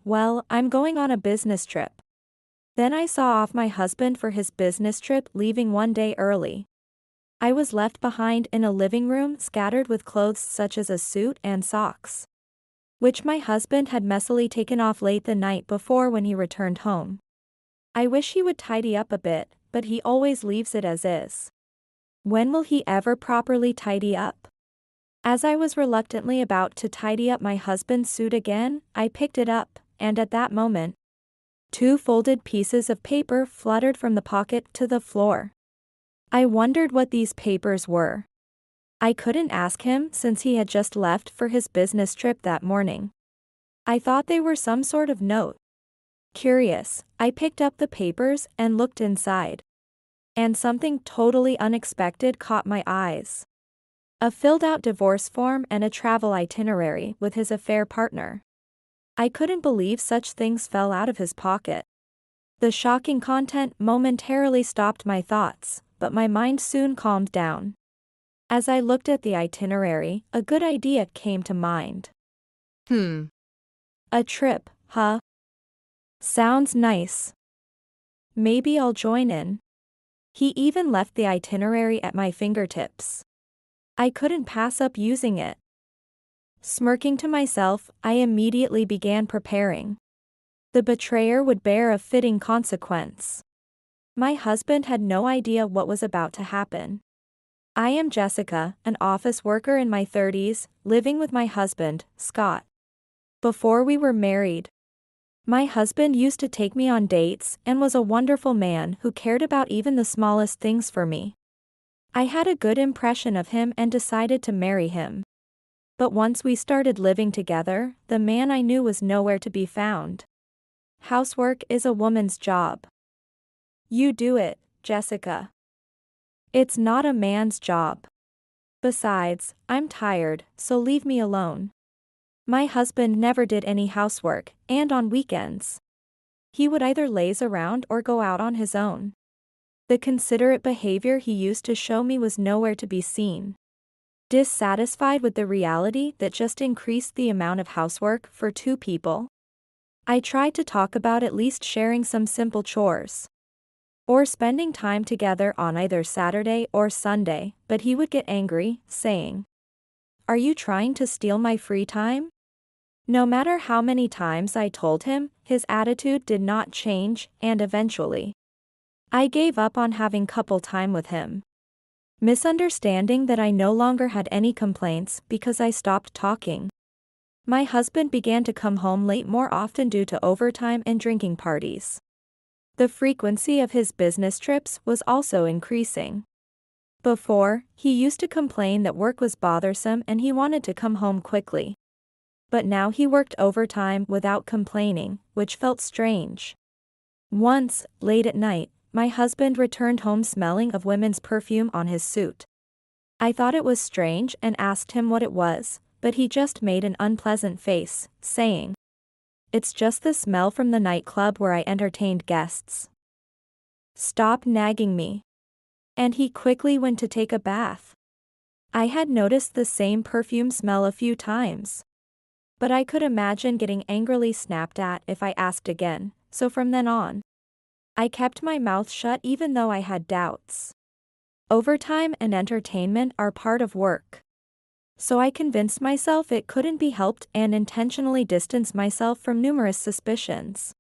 Well, I'm going on a business trip. Then I saw off my husband for his business trip, leaving one day early. I was left behind in a living room scattered with clothes such as a suit and socks, which my husband had messily taken off late the night before when he returned home. I wish he would tidy up a bit, but he always leaves it as is. When will he ever properly tidy up? As I was reluctantly about to tidy up my husband's suit again, I picked it up, and at that moment, two folded pieces of paper fluttered from the pocket to the floor. I wondered what these papers were. I couldn't ask him since he had just left for his business trip that morning. I thought they were some sort of note. Curious, I picked up the papers and looked inside. And something totally unexpected caught my eyes. A filled-out divorce form and a travel itinerary with his affair partner. I couldn't believe such things fell out of his pocket. The shocking content momentarily stopped my thoughts, but my mind soon calmed down. As I looked at the itinerary, a good idea came to mind. A trip, huh? Sounds nice. Maybe I'll join in. He even left the itinerary at my fingertips. I couldn't pass up using it. Smirking to myself, I immediately began preparing. The betrayer would bear a fitting consequence. My husband had no idea what was about to happen. I am Jessica, an office worker in my 30s, living with my husband, Scott. Before we were married, my husband used to take me on dates and was a wonderful man who cared about even the smallest things for me. I had a good impression of him and decided to marry him. But once we started living together, the man I knew was nowhere to be found. Housework is a woman's job. You do it, Jessica. It's not a man's job. Besides, I'm tired, so leave me alone. My husband never did any housework, and on weekends, he would either laze around or go out on his own. The considerate behavior he used to show me was nowhere to be seen. Dissatisfied with the reality that just increased the amount of housework for two people, I tried to talk about at least sharing some simple chores, or spending time together on either Saturday or Sunday, but he would get angry, saying, "Are you trying to steal my free time?" No matter how many times I told him, his attitude did not change, and eventually, I gave up on having couple time with him. Misunderstanding that I no longer had any complaints because I stopped talking. My husband began to come home late more often due to overtime and drinking parties. The frequency of his business trips was also increasing. Before, he used to complain that work was bothersome and he wanted to come home quickly. But now he worked overtime without complaining, which felt strange. Once, late at night, my husband returned home smelling of women's perfume on his suit. I thought it was strange and asked him what it was, but he just made an unpleasant face, saying, "It's just the smell from the nightclub where I entertained guests. Stop nagging me." And he quickly went to take a bath. I had noticed the same perfume smell a few times, but I could imagine getting angrily snapped at if I asked again, so from then on, I kept my mouth shut even though I had doubts. Overtime and entertainment are part of work. So I convinced myself it couldn't be helped and intentionally distanced myself from numerous suspicions.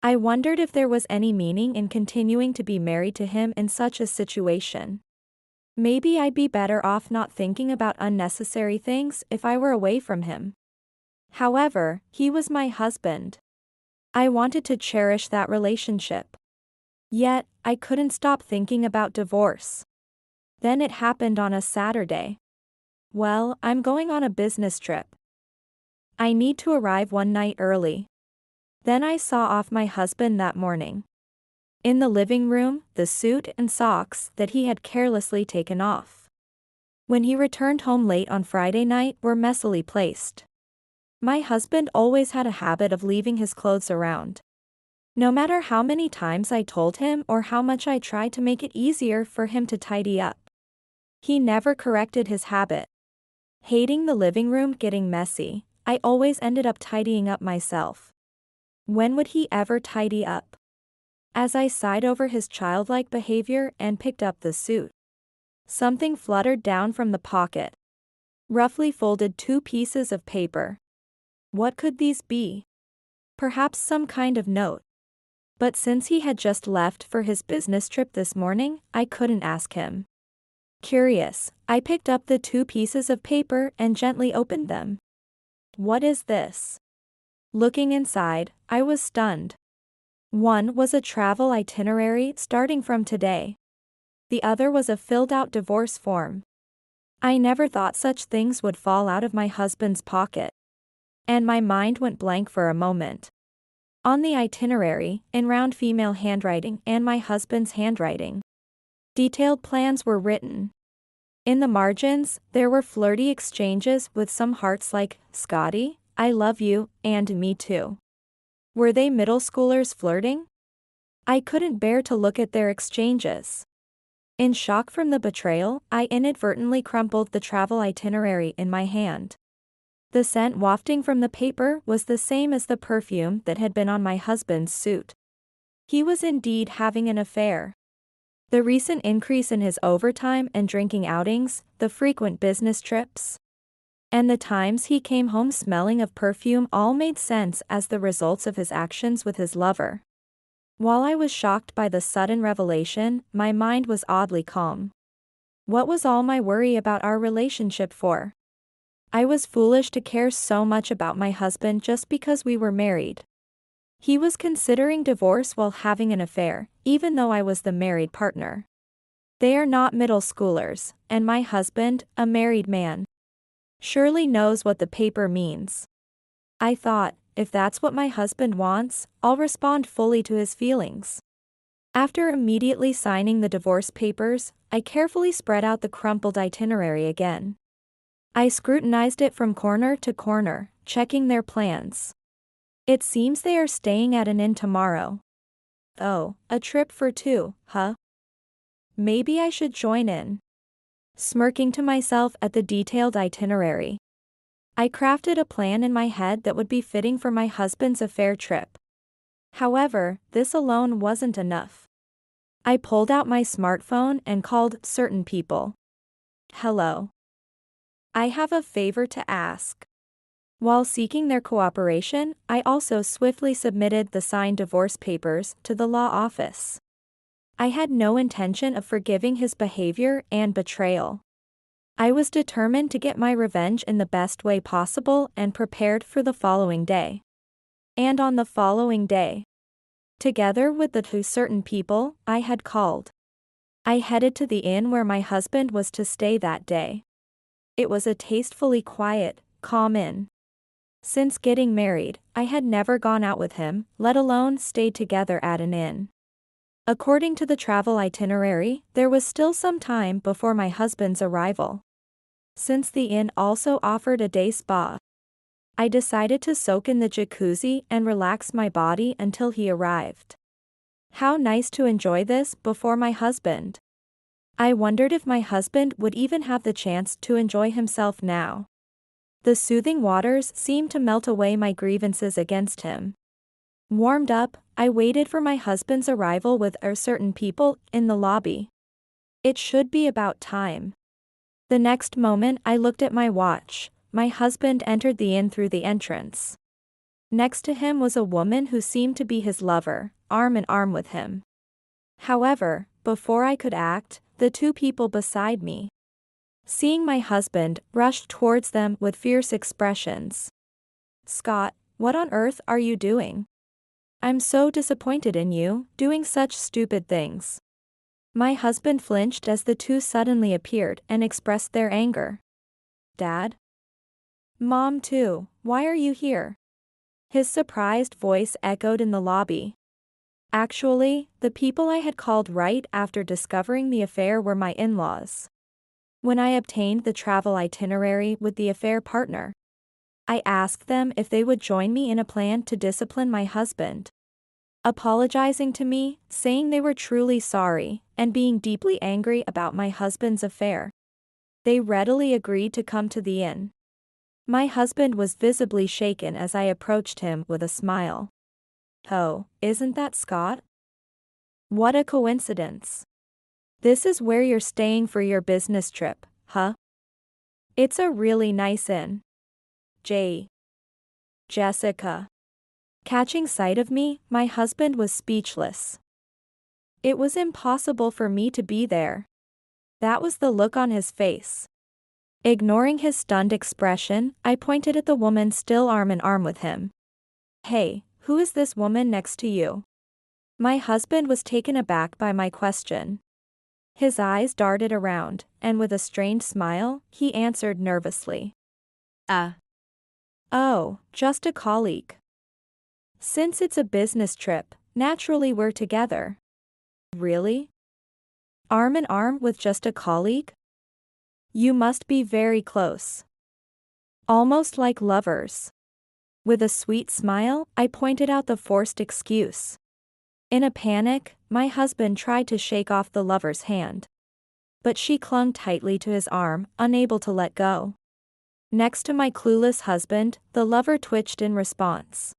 I wondered if there was any meaning in continuing to be married to him in such a situation. Maybe I'd be better off not thinking about unnecessary things if I were away from him. However, he was my husband. I wanted to cherish that relationship. Yet, I couldn't stop thinking about divorce. Then it happened on a Saturday. Well, I'm going on a business trip. I need to arrive one night early. Then I saw off my husband that morning. In the living room, the suit and socks that he had carelessly taken off when he returned home late on Friday night were messily placed. My husband always had a habit of leaving his clothes around. No matter how many times I told him or how much I tried to make it easier for him to tidy up, he never corrected his habit. Hating the living room getting messy, I always ended up tidying up myself. When would he ever tidy up? As I sighed over his childlike behavior and picked up the suit, something fluttered down from the pocket. Roughly folded 2 pieces of paper. What could these be? Perhaps some kind of note. But since he had just left for his business trip this morning, I couldn't ask him. Curious, I picked up the 2 pieces of paper and gently opened them. What is this? Looking inside, I was stunned. One was a travel itinerary starting from today. The other was a filled-out divorce form. I never thought such things would fall out of my husband's pocket. And my mind went blank for a moment. On the itinerary, in round female handwriting and my husband's handwriting, detailed plans were written. In the margins, there were flirty exchanges with some hearts like, "Scotty, I love you," and "Me too." Were they middle schoolers flirting? I couldn't bear to look at their exchanges. In shock from the betrayal, I inadvertently crumpled the travel itinerary in my hand. The scent wafting from the paper was the same as the perfume that had been on my husband's suit. He was indeed having an affair. The recent increase in his overtime and drinking outings, the frequent business trips, and the times he came home smelling of perfume all made sense as the results of his actions with his lover. While I was shocked by the sudden revelation, my mind was oddly calm. What was all my worry about our relationship for? I was foolish to care so much about my husband just because we were married. He was considering divorce while having an affair, even though I was the married partner. They are not middle schoolers, and my husband, a married man, surely knows what the paper means. I thought, if that's what my husband wants, I'll respond fully to his feelings. After immediately signing the divorce papers, I carefully spread out the crumpled itinerary again. I scrutinized it from corner to corner, checking their plans. It seems they are staying at an inn tomorrow. Oh, a trip for 2, huh? Maybe I should join in. Smirking to myself at the detailed itinerary, I crafted a plan in my head that would be fitting for my husband's affair trip. However, this alone wasn't enough. I pulled out my smartphone and called certain people. "Hello. I have a favor to ask." While seeking their cooperation, I also swiftly submitted the signed divorce papers to the law office. I had no intention of forgiving his behavior and betrayal. I was determined to get my revenge in the best way possible and prepared for the following day. And on the following day, together with the 2 certain people I had called, I headed to the inn where my husband was to stay that day. It was a tastefully quiet, calm inn. Since getting married, I had never gone out with him, let alone stayed together at an inn. According to the travel itinerary, there was still some time before my husband's arrival. Since the inn also offered a day spa, I decided to soak in the jacuzzi and relax my body until he arrived. How nice to enjoy this before my husband. I wondered if my husband would even have the chance to enjoy himself now. The soothing waters seemed to melt away my grievances against him. Warmed up, I waited for my husband's arrival with certain people in the lobby. It should be about time. The next moment I looked at my watch. My husband entered the inn through the entrance. Next to him was a woman who seemed to be his lover, arm in arm with him. However, before I could act, the 2 people beside me, seeing my husband, rushed towards them with fierce expressions. "Scott, what on earth are you doing? I'm so disappointed in you, doing such stupid things." My husband flinched as the 2 suddenly appeared and expressed their anger. "Dad? Mom too, why are you here?" His surprised voice echoed in the lobby. Actually, the people I had called right after discovering the affair were my in-laws. When I obtained the travel itinerary with the affair partner, I asked them if they would join me in a plan to discipline my husband. Apologizing to me, saying they were truly sorry, and being deeply angry about my husband's affair, they readily agreed to come to the inn. My husband was visibly shaken as I approached him with a smile. Oh, isn't that Scott? What a coincidence. This is where you're staying for your business trip, huh? It's a really nice inn. J. Jessica. Catching sight of me, my husband was speechless. It was impossible for me to be there. That was the look on his face. Ignoring his stunned expression, I pointed at the woman still arm in arm with him. Hey, who is this woman next to you? My husband was taken aback by my question. His eyes darted around, and with a strained smile, he answered nervously. Oh, just a colleague. Since it's a business trip, naturally we're together. Really? Arm in arm with just a colleague? You must be very close. Almost like lovers. With a sweet smile, I pointed out the forced excuse. In a panic, my husband tried to shake off the lover's hand. But she clung tightly to his arm, unable to let go. Next to my clueless husband, the lover twitched in response.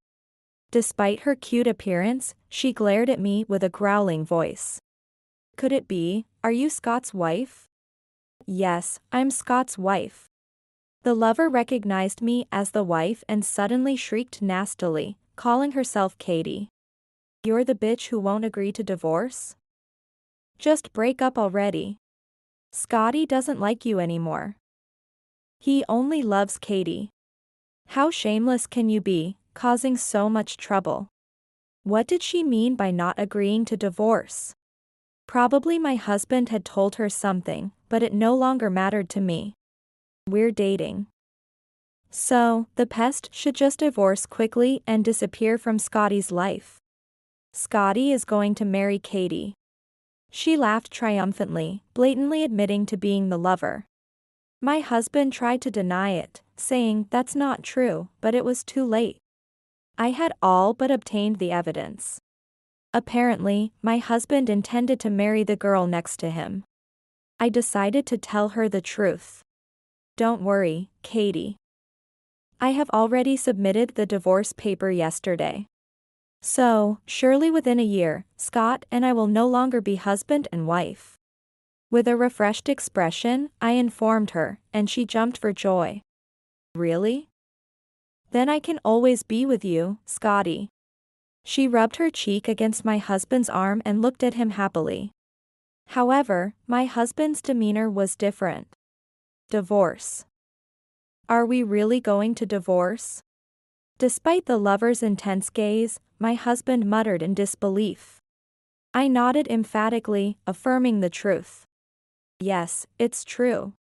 Despite her cute appearance, she glared at me with a growling voice. Could it be, are you Scott's wife? Yes, I'm Scott's wife. The lover recognized me as the wife and suddenly shrieked nastily, calling herself Katie. You're the bitch who won't agree to divorce? Just break up already. Scotty doesn't like you anymore. He only loves Katie. How shameless can you be, causing so much trouble? What did she mean by not agreeing to divorce? Probably my husband had told her something, but it no longer mattered to me. We're dating. So, the pest should just divorce quickly and disappear from Scotty's life. Scotty is going to marry Katie. She laughed triumphantly, blatantly admitting to being the lover. My husband tried to deny it, saying that's not true, but it was too late. I had all but obtained the evidence. Apparently, my husband intended to marry the girl next to him. I decided to tell her the truth. Don't worry, Katie. I have already submitted the divorce paper yesterday. So, surely within a year, Scott and I will no longer be husband and wife. With a refreshed expression, I informed her, and she jumped for joy. Really? Then I can always be with you, Scotty. She rubbed her cheek against my husband's arm and looked at him happily. However, my husband's demeanor was different. Divorce. Are we really going to divorce? Despite the lover's intense gaze, my husband muttered in disbelief. I nodded emphatically, affirming the truth. Yes, it's true.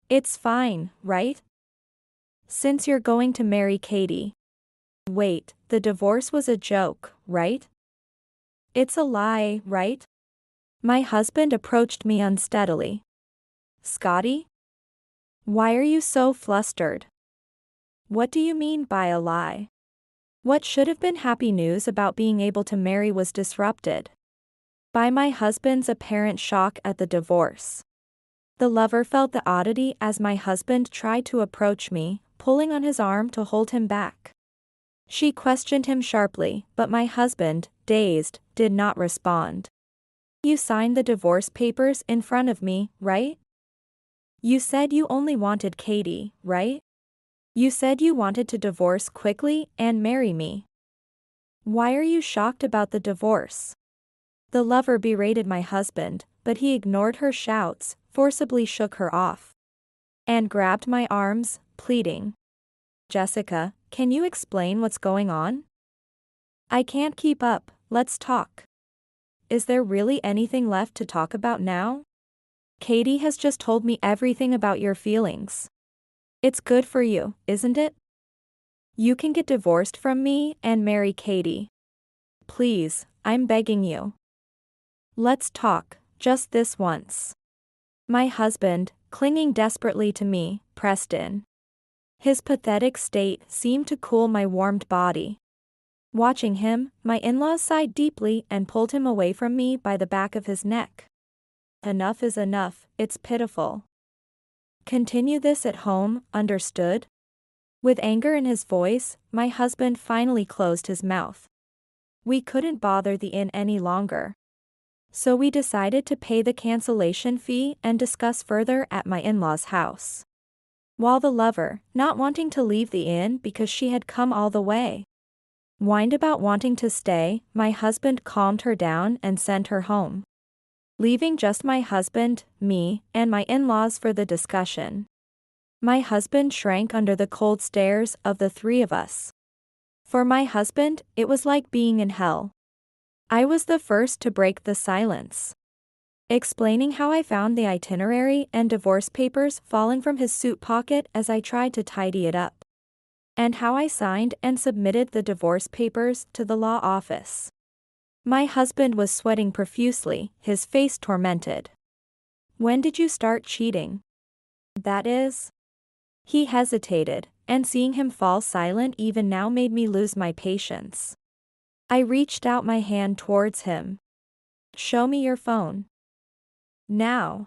It's fine, right? Since you're going to marry Katie. Wait, the divorce was a joke, right? It's a lie, right? My husband approached me unsteadily. Scotty? Why are you so flustered? What do you mean by a lie? What should have been happy news about being able to marry was disrupted by my husband's apparent shock at the divorce. The lover felt the oddity as my husband tried to approach me, pulling on his arm to hold him back. She questioned him sharply, but my husband, dazed, did not respond. You signed the divorce papers in front of me, right? You said you only wanted Katie, right? You said you wanted to divorce quickly and marry me. Why are you shocked about the divorce? The lover berated my husband, but he ignored her shouts, forcibly shook her off, and grabbed my arms, pleading. Jessica, can you explain what's going on? I can't keep up, let's talk. Is there really anything left to talk about now? Katie has just told me everything about your feelings. It's good for you, isn't it? You can get divorced from me and marry Katie. Please, I'm begging you. Let's talk, just this once. My husband, clinging desperately to me, pressed in. His pathetic state seemed to cool my warmed body. Watching him, my in-laws sighed deeply and pulled him away from me by the back of his neck. Enough is enough, it's pitiful. Continue this at home, understood? With anger in his voice, my husband finally closed his mouth. We couldn't bother the inn any longer. So we decided to pay the cancellation fee and discuss further at my in-laws' house. While the lover, not wanting to leave the inn because she had come all the way, whined about wanting to stay, my husband calmed her down and sent her home, leaving just my husband, me, and my in-laws for the discussion. My husband shrank under the cold stares of the three of us. For my husband, it was like being in hell. I was the first to break the silence, explaining how I found the itinerary and divorce papers falling from his suit pocket as I tried to tidy it up, and how I signed and submitted the divorce papers to the law office. My husband was sweating profusely, his face tormented. When did you start cheating? That is? He hesitated, and seeing him fall silent even now made me lose my patience. I reached out my hand towards him. Show me your phone. Now,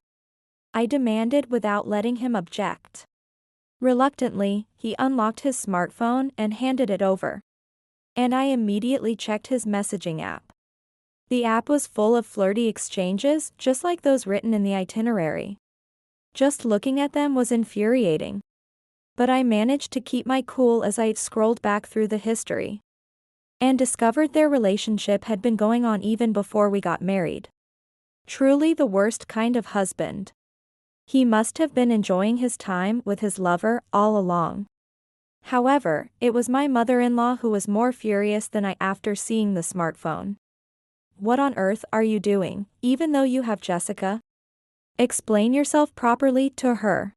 I demanded without letting him object. Reluctantly, he unlocked his smartphone and handed it over. And I immediately checked his messaging app. The app was full of flirty exchanges, just like those written in the itinerary. Just looking at them was infuriating. But I managed to keep my cool as I scrolled back through the history, and discovered their relationship had been going on even before we got married. Truly the worst kind of husband. He must have been enjoying his time with his lover all along. However, it was my mother-in-law who was more furious than I after seeing the smartphone. What on earth are you doing, even though you have Jessica? Explain yourself properly to her.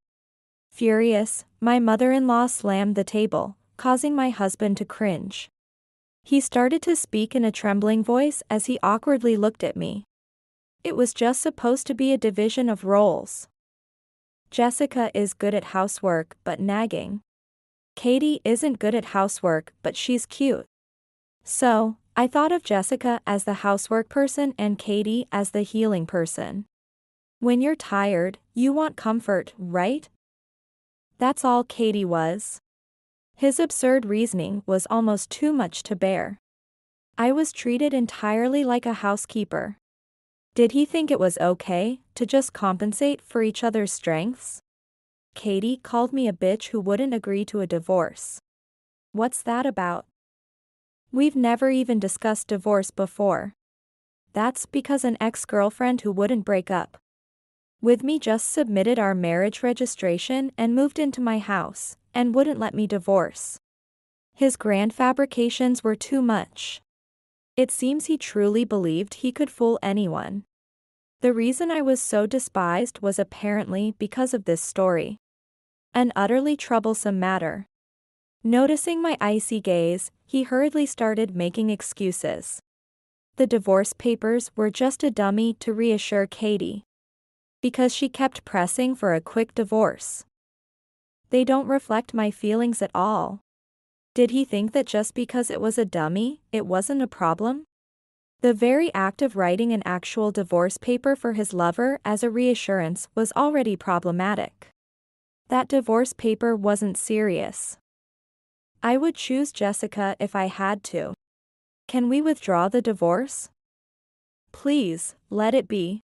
Furious, my mother-in-law slammed the table, causing my husband to cringe. He started to speak in a trembling voice as he awkwardly looked at me. It was just supposed to be a division of roles. Jessica is good at housework but nagging. Katie isn't good at housework but she's cute. So, I thought of Jessica as the housework person and Katie as the healing person. When you're tired, you want comfort, right? That's all Katie was. His absurd reasoning was almost too much to bear. I was treated entirely like a housekeeper. Did he think it was okay to just compensate for each other's strengths? Katie called me a bitch who wouldn't agree to a divorce. What's that about? We've never even discussed divorce before. That's because an ex-girlfriend who wouldn't break up with me just submitted our marriage registration and moved into my house, and wouldn't let me divorce. His grand fabrications were too much. It seems he truly believed he could fool anyone. The reason I was so despised was apparently because of this story. An utterly troublesome matter. Noticing my icy gaze, he hurriedly started making excuses. The divorce papers were just a dummy to reassure Katie, because she kept pressing for a quick divorce. They don't reflect my feelings at all. Did he think that just because it was a dummy, it wasn't a problem? The very act of writing an actual divorce paper for his lover as a reassurance was already problematic. That divorce paper wasn't serious. I would choose Jessica if I had to. Can we withdraw the divorce? Please, let it be.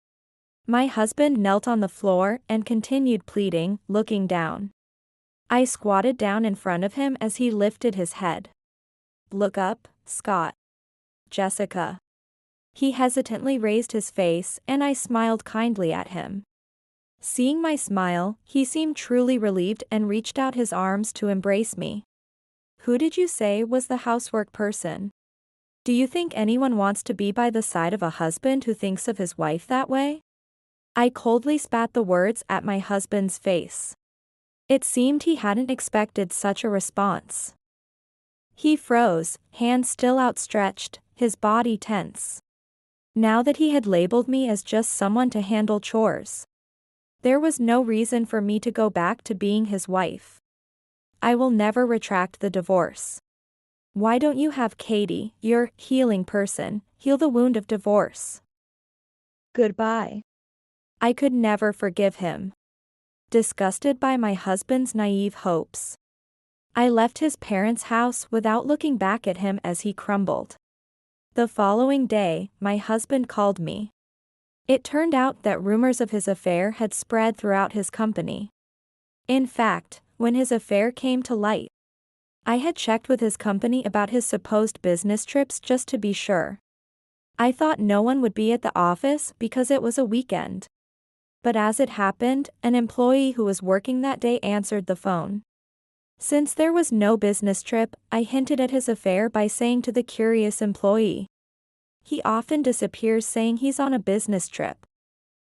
My husband knelt on the floor and continued pleading, looking down. I squatted down in front of him as he lifted his head. Look up, Scott. Jessica. He hesitantly raised his face and I smiled kindly at him. Seeing my smile, he seemed truly relieved and reached out his arms to embrace me. Who did you say was the housework person? Do you think anyone wants to be by the side of a husband who thinks of his wife that way? I coldly spat the words at my husband's face. It seemed he hadn't expected such a response. He froze, hands still outstretched, his body tense. Now that he had labeled me as just someone to handle chores, there was no reason for me to go back to being his wife. I will never retract the divorce. Why don't you have Katie, your healing person, heal the wound of divorce? Goodbye. I could never forgive him. Disgusted by my husband's naive hopes, I left his parents' house without looking back at him as he crumbled. The following day, my husband called me. It turned out that rumors of his affair had spread throughout his company. In fact, when his affair came to light, I had checked with his company about his supposed business trips just to be sure. I thought no one would be at the office because it was a weekend. But as it happened, an employee who was working that day answered the phone. Since there was no business trip, I hinted at his affair by saying to the curious employee, "He often disappears saying he's on a business trip."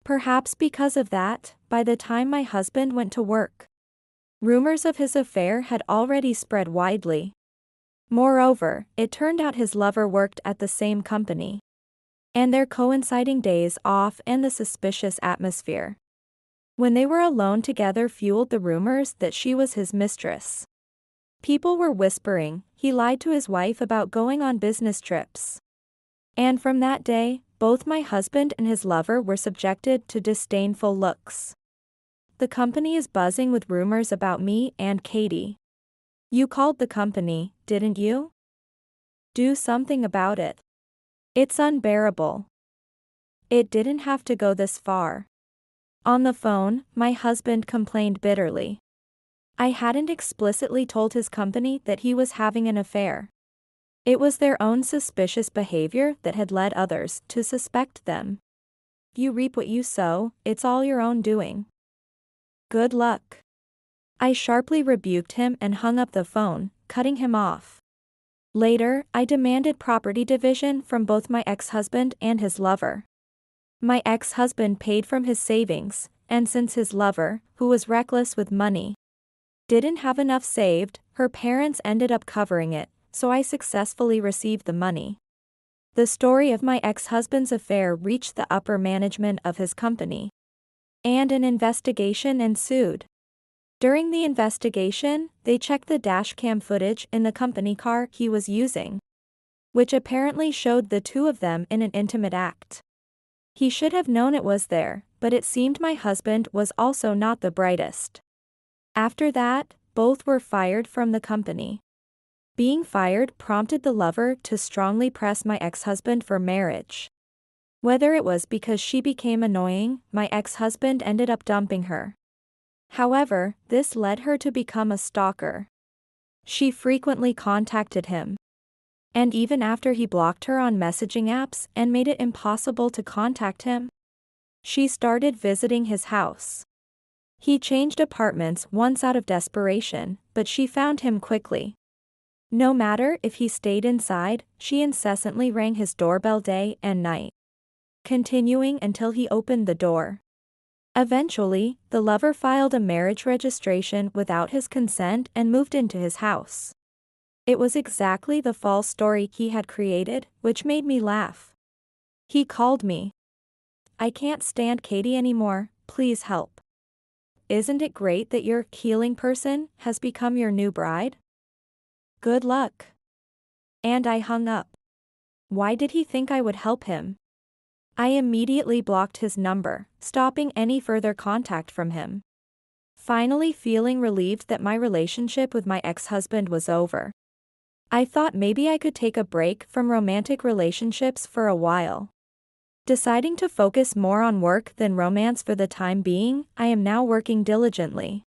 Perhaps because of that, by the time my husband went to work, rumors of his affair had already spread widely. Moreover, it turned out his lover worked at the same company. And their coinciding days off and the suspicious atmosphere when they were alone together fueled the rumors that she was his mistress. People were whispering he lied to his wife about going on business trips. And from that day, both my husband and his lover were subjected to disdainful looks. The company is buzzing with rumors about me and Katie. You called the company, didn't you? Do something about it. It's unbearable. It didn't have to go this far. On the phone, my husband complained bitterly. I hadn't explicitly told his company that he was having an affair. It was their own suspicious behavior that had led others to suspect them. You reap what you sow, it's all your own doing. Good luck. I sharply rebuked him and hung up the phone, cutting him off. Later, I demanded property division from both my ex-husband and his lover. My ex-husband paid from his savings, and since his lover, who was reckless with money, didn't have enough saved, her parents ended up covering it, so I successfully received the money. The story of my ex-husband's affair reached the upper management of his company, and an investigation ensued. During the investigation, they checked the dashcam footage in the company car he was using, which apparently showed the two of them in an intimate act. He should have known it was there, but it seemed my husband was also not the brightest. After that, both were fired from the company. Being fired prompted the lover to strongly press my ex-husband for marriage. Whether it was because she became annoying, my ex-husband ended up dumping her. However, this led her to become a stalker. She frequently contacted him. And even after he blocked her on messaging apps and made it impossible to contact him, she started visiting his house. He changed apartments once out of desperation, but she found him quickly. No matter if he stayed inside, she incessantly rang his doorbell day and night, continuing until he opened the door. Eventually, the lover filed a marriage registration without his consent and moved into his house. It was exactly the false story he had created, which made me laugh. He called me. I can't stand Katie anymore, please help. Isn't it great that your healing person has become your new bride? Good luck. And I hung up. Why did he think I would help him? I immediately blocked his number, stopping any further contact from him. Finally feeling relieved that my relationship with my ex-husband was over, I thought maybe I could take a break from romantic relationships for a while. Deciding to focus more on work than romance for the time being, I am now working diligently.